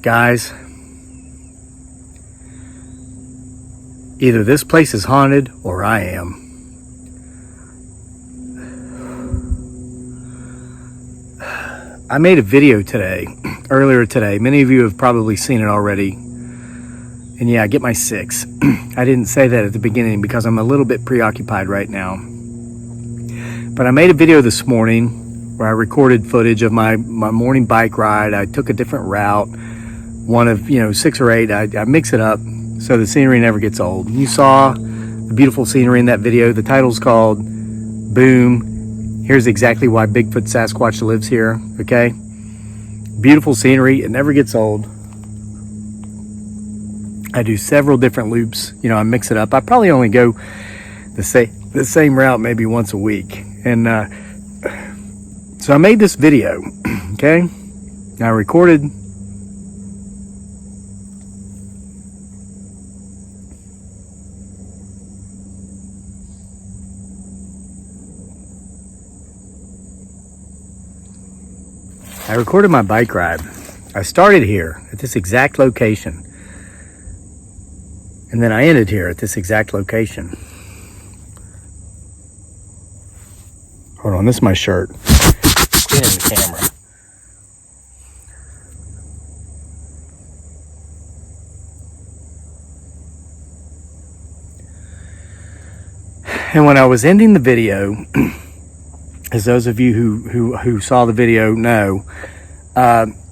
Guys, either this place is haunted or I am. I made a video earlier today. Many of you have probably seen it already. And yeah, I get my 6. I didn't say that at the beginning because I'm a little bit preoccupied right now. But I made a video this morning where I recorded footage of my morning bike ride. I took a different route, one of 6 or 8. I mix it up so the scenery never gets old. You saw the beautiful scenery in that video. The title's called Boom. Here's exactly why Bigfoot Sasquatch lives here, okay? Beautiful scenery, it never gets old. I do several different loops, I mix it up. I probably only go the same route maybe once a week. And so I made this video, okay? Now I recorded my bike ride. I started here at this exact location. And then I ended here at this exact location. Hold on, this is my shirt. Get in the camera. And when I was ending the video, as those of you who saw the video know,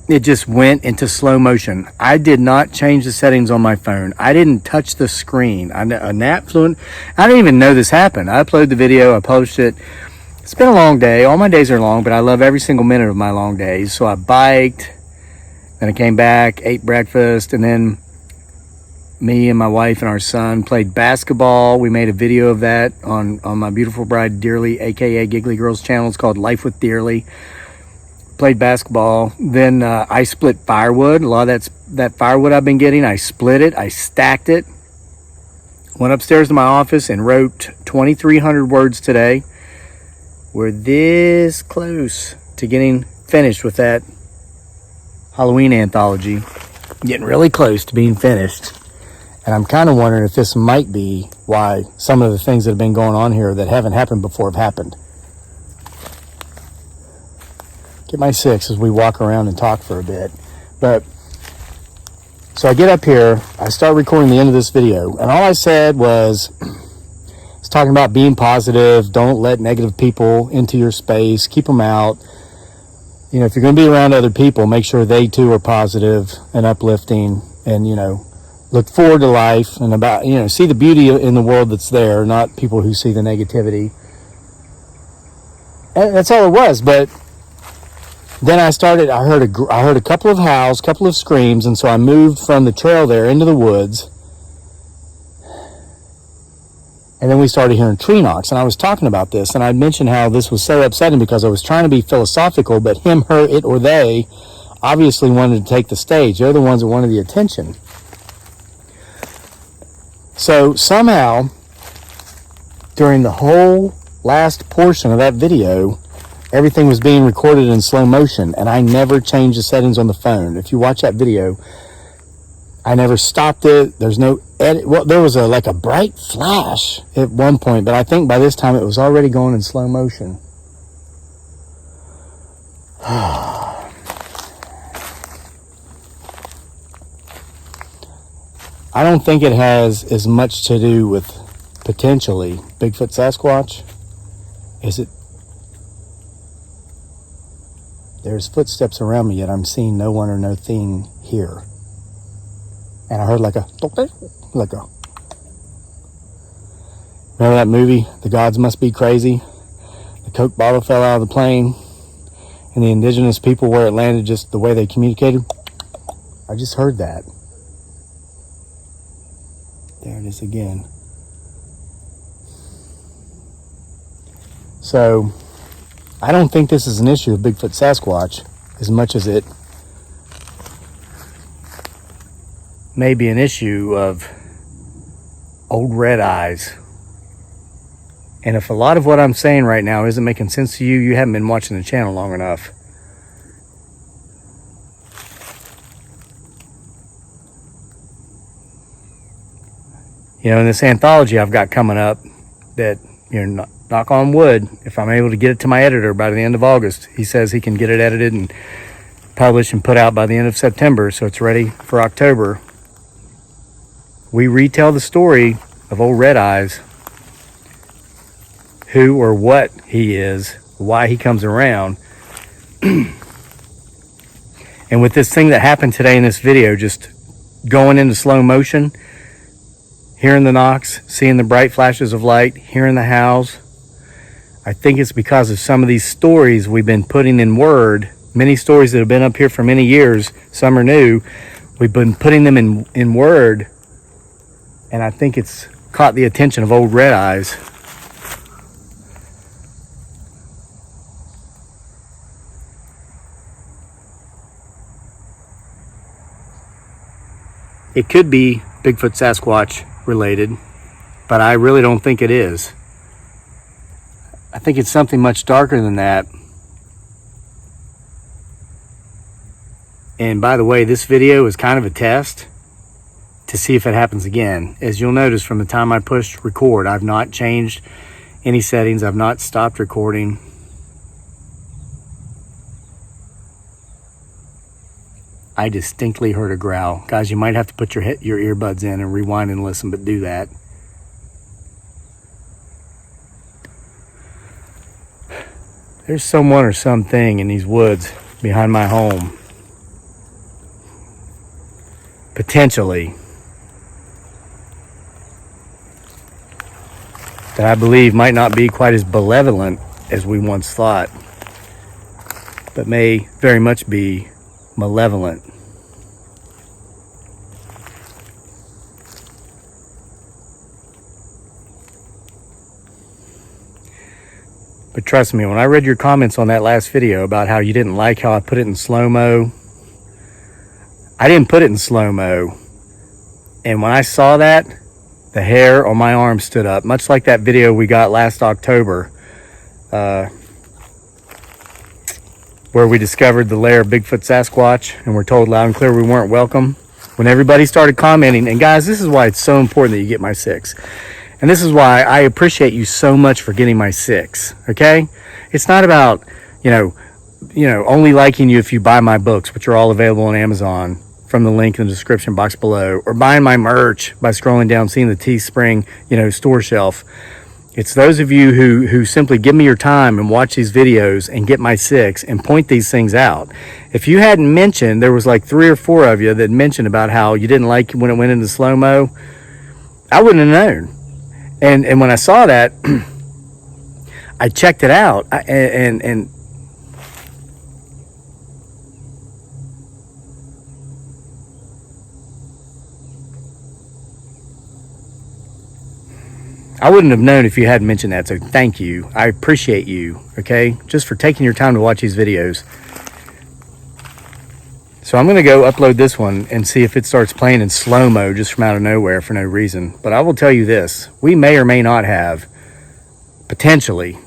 it just went into slow motion. I did not change the settings on my phone. I didn't touch the screen. A gnat flew in. I didn't even know this happened. I uploaded the video. I published it. It's been a long day. All my days are long, but I love every single minute of my long days. So I biked, then I came back, ate breakfast, and then me and my wife and our son played basketball. We made a video of that on my beautiful bride Dearly, aka Giggly Girl's channel. It's called Life with Dearly. Played basketball. Then I split firewood. A lot of that firewood I've been getting, I split it, I stacked it. Went upstairs to my office and wrote 2,300 words today. We're this close to getting finished with that Halloween anthology. Getting really close to being finished. And I'm kind of wondering if this might be why some of the things that have been going on here that haven't happened before have happened. Get my 6 as we walk around and talk for a bit. But so I get up here, I start recording the end of this video, and all I said was, it's talking about being positive, don't let negative people into your space, keep them out. If you're going to be around other people, make sure they too are positive and uplifting, and look forward to life and about see the beauty in the world that's there, not people who see the negativity. And that's all it was. But then I heard a couple of howls, couple of screams, and so I moved from the trail there into the woods. And then we started hearing tree knocks, and I was talking about this, and I mentioned how this was so upsetting because I was trying to be philosophical, but him, her, it, or they obviously wanted to take the stage. They're the ones that wanted the attention. So somehow, during the whole last portion of that video, everything was being recorded in slow motion, and I never changed the settings on the phone. If you watch that video, I never stopped it. There's no edit. Well, there was like a bright flash at one point, but I think by this time it was already going in slow motion. I don't think it has as much to do with potentially Bigfoot Sasquatch as it. There's footsteps around me, yet I'm seeing no one or no thing here. And I heard like a. Remember that movie, The Gods Must Be Crazy? The Coke bottle fell out of the plane, and the indigenous people where it landed, just the way they communicated. I just heard that. There it is again. So, I don't think this is an issue of Bigfoot Sasquatch as much as it may be an issue of old red eyes. And if a lot of what I'm saying right now isn't making sense to you, you haven't been watching the channel long enough. You know, in this anthology I've got coming up that, you know, knock on wood, if I'm able to get it to my editor by the end of August, he says he can get it edited and published and put out by the end of September, so it's ready for October. We retell the story of old Red Eyes, who or what he is, why he comes around. And with this thing that happened today in this video, just going into slow motion, hearing the knocks, seeing the bright flashes of light, hearing the howls, I think it's because of some of these stories we've been putting in word, many stories that have been up here for many years, some are new, we've been putting them in word, and I think it's caught the attention of old Red Eyes. It could be Bigfoot Sasquatch related, but I really don't think it is. I think it's something much darker than that. And by the way, this video is kind of a test to see if it happens again. As you'll notice from the time I pushed record, I've not changed any settings. I've not stopped recording. I distinctly heard a growl. Guys, you might have to put your earbuds in and rewind and listen, but do that. There's someone or something in these woods behind my home. Potentially. That I believe might not be quite as malevolent as we once thought, but may very much be malevolent. But trust me, when I read your comments on that last video about how you didn't like how I put it in slow-mo, I didn't put it in slow-mo. And when I saw that, the hair on my arm stood up, much like that video we got last October, where we discovered the lair of Bigfoot Sasquatch and we're told loud and clear we weren't welcome. When everybody started commenting, and guys, this is why it's so important that you get my 6. And this is why I appreciate you so much for getting my 6, okay? It's not about, you know, only liking you if you buy my books, which are all available on Amazon from the link in the description box below, or buying my merch by scrolling down, seeing the Teespring, store shelf. It's those of you who simply give me your time and watch these videos and get my 6 and point these things out. If you hadn't mentioned, there was like 3 or 4 of you that mentioned about how you didn't like when it went into slow-mo, I wouldn't have known. And when I saw that, I checked it out, and I wouldn't have known if you hadn't mentioned that, so thank you. I appreciate you, okay, just for taking your time to watch these videos. So I'm going to go upload this one and see if it starts playing in slow-mo just from out of nowhere for no reason. But I will tell you this, we may or may not have, potentially,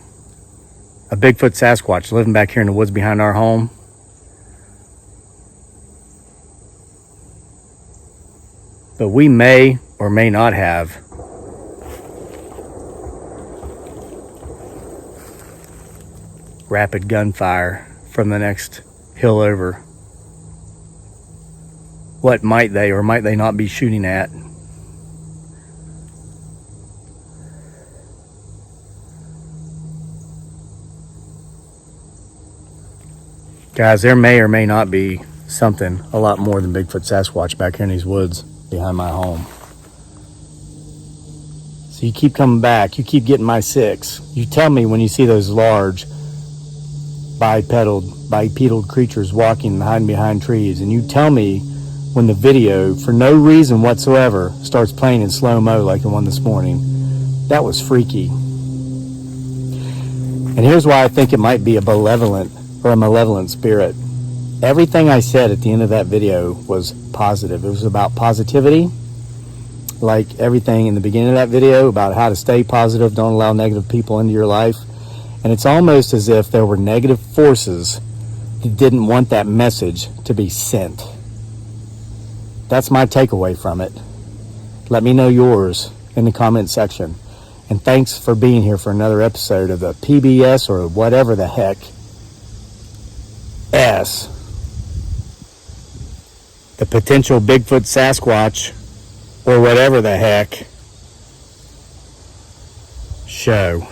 a Bigfoot Sasquatch living back here in the woods behind our home. But we may or may not have rapid gunfire from the next hill over. What might they or might they not be shooting at? Guys, there may or may not be something a lot more than Bigfoot Sasquatch back here in these woods behind my home. So you keep coming back, you keep getting my 6. You tell me when you see those large bipedal creatures walking and hiding behind trees, and you tell me when the video, for no reason whatsoever, starts playing in slow-mo like the one this morning. That was freaky. And here's why I think it might be a malevolent spirit. Everything I said at the end of that video was positive. It was about positivity, like everything in the beginning of that video about how to stay positive, don't allow negative people into your life. And it's almost as if there were negative forces that didn't want that message to be sent. That's my takeaway from it. Let me know yours. in the comment section. And thanks for being here for another episode of the PBS or whatever the heck S, the potential Bigfoot Sasquatch or whatever the heck show.